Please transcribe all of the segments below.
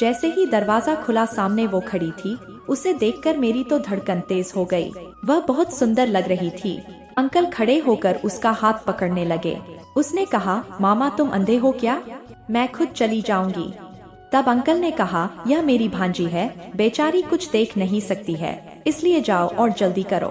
जैसे ही दरवाजा खुला सामने वो खड़ी थी। उसे देखकर मेरी तो धड़कन तेज हो गई। वह बहुत सुंदर लग रही थी। अंकल खड़े होकर उसका हाथ पकड़ने लगे। उसने कहा, मामा तुम अंधे हो क्या? मैं खुद चली जाऊंगी। तब अंकल ने कहा, यह मेरी भांजी है, बेचारी कुछ देख नहीं सकती है, इसलिए जाओ और जल्दी करो।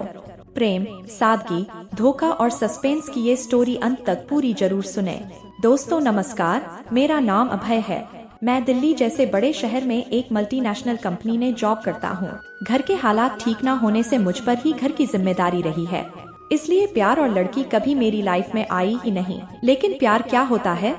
प्रेम, सादगी, धोखा और सस्पेंस की ये स्टोरी अंत तक पूरी जरूर सुने। दोस्तों नमस्कार, मेरा नाम अभय है। मैं दिल्ली जैसे बड़े शहर में एक मल्टीनेशनल कंपनी में जॉब करता हूँ। घर के हालात ठीक न होने से मुझ पर ही घर की जिम्मेदारी रही है, इसलिए प्यार और लड़की कभी मेरी लाइफ में आई ही नहीं। लेकिन प्यार क्या होता है,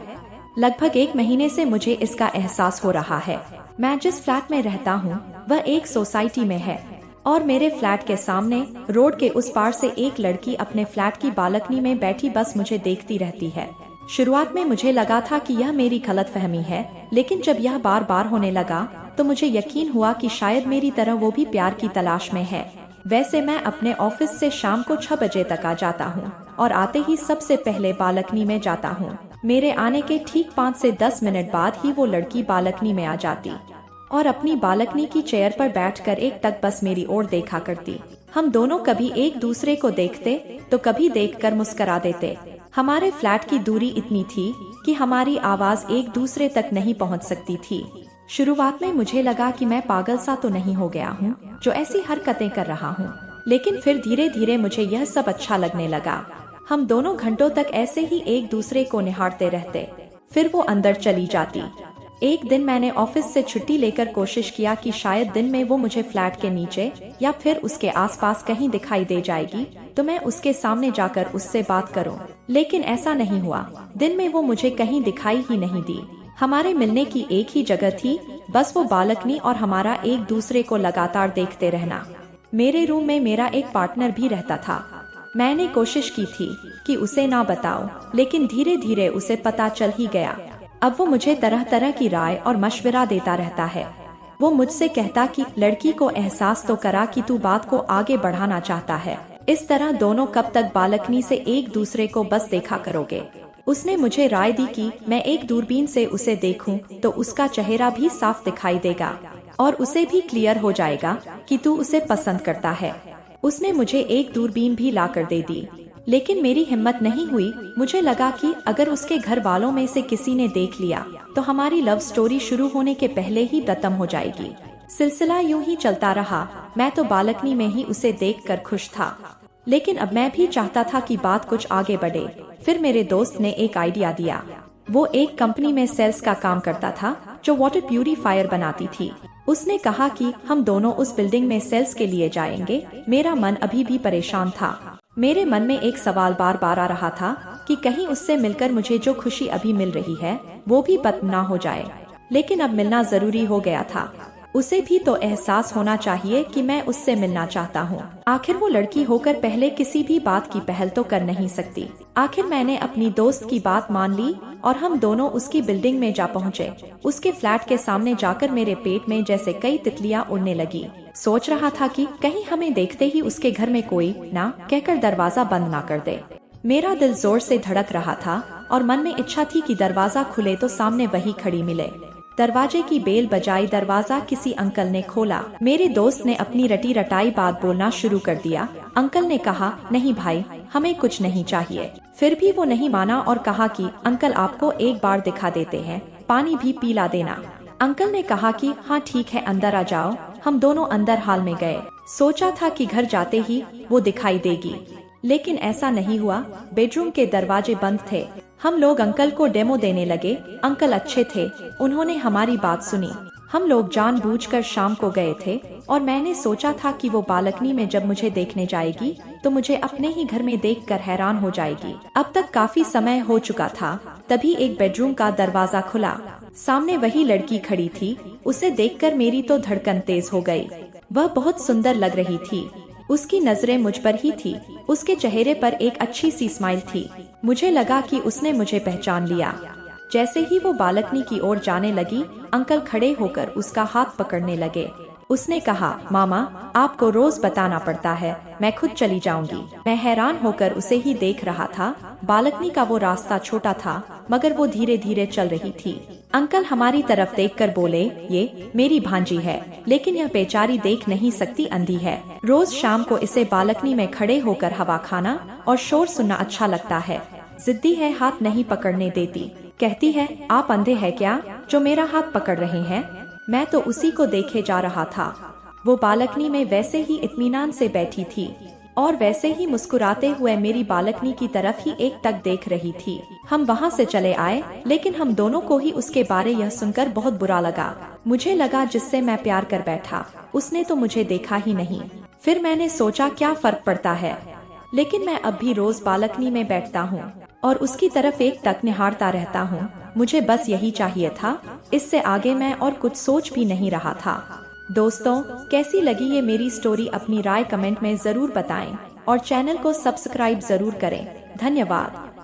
लगभग 1 महीने से मुझे इसका एहसास हो रहा है। मैं जिस फ्लैट में रहता हूँ वह एक सोसाइटी में है और मेरे फ्लैट के सामने रोड के उस पार से एक लड़की अपने फ्लैट की बालकनी में बैठी बस मुझे देखती रहती है। शुरुआत में मुझे लगा था कि यह मेरी गलतफहमी है, लेकिन जब यह बार बार होने लगा तो मुझे यकीन हुआ कि शायद मेरी तरह वो भी प्यार की तलाश में है। वैसे मैं अपने ऑफिस से शाम को 6 बजे तक आ जाता हूँ और आते ही सबसे पहले बालकनी में जाता हूँ। मेरे आने के ठीक 5 से 10 मिनट बाद ही वो लड़की बालकनी में आ जाती और अपनी बालकनी की चेयर पर बैठकर एक टक बस मेरी ओर देखा करती। हम दोनों कभी एक दूसरे को देखते तो कभी देखकर मुस्कुरा देते। हमारे फ्लैट की दूरी इतनी थी कि हमारी आवाज एक दूसरे तक नहीं पहुंच सकती थी। शुरुआत में मुझे लगा कि मैं पागल सा तो नहीं हो गया हूँ जो ऐसी हरकतें कर रहा हूँ, लेकिन फिर धीरे धीरे मुझे यह सब अच्छा लगने लगा। हम दोनों घंटों तक ऐसे ही एक दूसरे को निहारते रहते। फिर वो अंदर चली जाती। एक दिन मैंने ऑफिस से छुट्टी लेकर कोशिश किया कि शायद दिन में वो मुझे फ्लैट के नीचे या फिर उसके आसपास कहीं दिखाई दे जाएगी तो मैं उसके सामने जाकर उससे बात करूं, लेकिन ऐसा नहीं हुआ। दिन में वो मुझे कहीं दिखाई ही नहीं दी। हमारे मिलने की एक ही जगह थी, बस वो बालकनी और हमारा एक दूसरे को लगातार देखते रहना। मेरे रूम में मेरा एक पार्टनर भी रहता था। मैंने कोशिश की थी कि उसे ना बताऊं, लेकिन धीरे धीरे उसे पता चल ही गया। अब वो मुझे तरह तरह की राय और मशवरा देता रहता है। वो मुझसे कहता कि लड़की को एहसास तो करा कि तू बात को आगे बढ़ाना चाहता है। इस तरह दोनों कब तक बालकनी से एक दूसरे को बस देखा करोगे। उसने मुझे राय दी कि मैं एक दूरबीन से उसे देखूं तो उसका चेहरा भी साफ दिखाई देगा और उसे भी क्लियर हो जाएगा कि तू उसे पसंद करता है। उसने मुझे एक दूरबीन भी ला कर दे दी, लेकिन मेरी हिम्मत नहीं हुई। मुझे लगा कि अगर उसके घर वालों में से किसी ने देख लिया तो हमारी लव स्टोरी शुरू होने के पहले ही खत्म हो जाएगी। सिलसिला यूं ही चलता रहा। मैं तो बालकनी में ही उसे देखकर खुश था, लेकिन अब मैं भी चाहता था कि बात कुछ आगे बढ़े। फिर मेरे दोस्त ने एक आइडिया दिया। वो एक कंपनी में सेल्स का काम करता था जो वाटर प्यूरीफायर बनाती थी। उसने कहा कि हम दोनों उस बिल्डिंग में सेल्स के लिए जाएंगे। मेरा मन अभी भी परेशान था। मेरे मन में एक सवाल बार बार आ रहा था कि कहीं उससे मिलकर मुझे जो खुशी अभी मिल रही है वो भी खत्म ना हो जाए। लेकिन अब मिलना जरूरी हो गया था। उसे भी तो एहसास होना चाहिए कि मैं उससे मिलना चाहता हूँ। आखिर वो लड़की होकर पहले किसी भी बात की पहल तो कर नहीं सकती। आखिर मैंने अपनी दोस्त की बात मान ली और हम दोनों उसकी बिल्डिंग में जा पहुँचे। उसके फ्लैट के सामने जाकर मेरे पेट में जैसे कई तितलियां उड़ने लगी। सोच रहा था कि कहीं हमें देखते ही उसके घर में कोई ना कहकर दरवाजा बंद ना कर दे। मेरा दिल जोर से धड़क रहा था और मन में इच्छा थी कि दरवाजा खुले तो सामने वही खड़ी मिले। दरवाजे की बेल बजाई। दरवाजा किसी अंकल ने खोला। मेरे दोस्त ने अपनी रटी रटाई बात बोलना शुरू कर दिया। अंकल ने कहा, नहीं भाई, हमें कुछ नहीं चाहिए। फिर भी वो नहीं माना और कहा कि अंकल आपको एक बार दिखा देते हैं, पानी भी पिला देना। अंकल ने कहा कि हाँ ठीक है, अंदर आ जाओ। हम दोनों अंदर हाल में गए। सोचा था कि घर जाते ही वो दिखाई देगी, लेकिन ऐसा नहीं हुआ। बेडरूम के दरवाजे बंद थे। हम लोग अंकल को डेमो देने लगे। अंकल अच्छे थे, उन्होंने हमारी बात सुनी। हम लोग जानबूझकर शाम को गए थे और मैंने सोचा था कि वो बालकनी में जब मुझे देखने जाएगी तो मुझे अपने ही घर में देखकर हैरान हो जाएगी। अब तक काफी समय हो चुका था। तभी एक बेडरूम का दरवाजा खुला। सामने वही लड़की खड़ी थी। उसे देखकर मेरी तो धड़कन तेज हो गई। वह बहुत सुंदर लग रही थी। उसकी नजरें मुझ पर ही थी। उसके चेहरे पर एक अच्छी सी स्माइल थी। मुझे लगा कि उसने मुझे पहचान लिया। जैसे ही वो बालकनी की ओर जाने लगी, अंकल खड़े होकर उसका हाथ पकड़ने लगे। उसने कहा, मामा आपको रोज बताना पड़ता है, मैं खुद चली जाऊंगी। मैं हैरान होकर उसे ही देख रहा था। बालकनी का वो रास्ता छोटा था, मगर वो धीरे धीरे चल रही थी। अंकल हमारी तरफ देखकर बोले, ये मेरी भांजी है, लेकिन यह बेचारी देख नहीं सकती, अंधी है। रोज शाम को इसे बालकनी में खड़े होकर हवा खाना और शोर सुनना अच्छा लगता है। जिद्दी है, हाथ नहीं पकड़ने देती। कहती है, आप अंधे हैं क्या जो मेरा हाथ पकड़ रहे हैं? मैं तो उसी को देखे जा रहा था। वो बालकनी में वैसे ही इत्मीनान से बैठी थी और वैसे ही मुस्कुराते हुए मेरी बालकनी की तरफ ही एक टक देख रही थी। हम वहाँ से चले आए, लेकिन हम दोनों को ही उसके बारे यह सुनकर बहुत बुरा लगा। मुझे लगा जिससे मैं प्यार कर बैठा, उसने तो मुझे देखा ही नहीं। फिर मैंने सोचा क्या फर्क पड़ता है, लेकिन मैं अब भी रोज बालकनी में बैठता हूँ और उसकी तरफ एक टक निहारता रहता हूँ। मुझे बस यही चाहिए था, इससे आगे मैं और कुछ सोच भी नहीं रहा था। दोस्तों, कैसी लगी ये मेरी स्टोरी? अपनी राय कमेंट में जरूर बताएं और चैनल को सब्सक्राइब जरूर करें। धन्यवाद।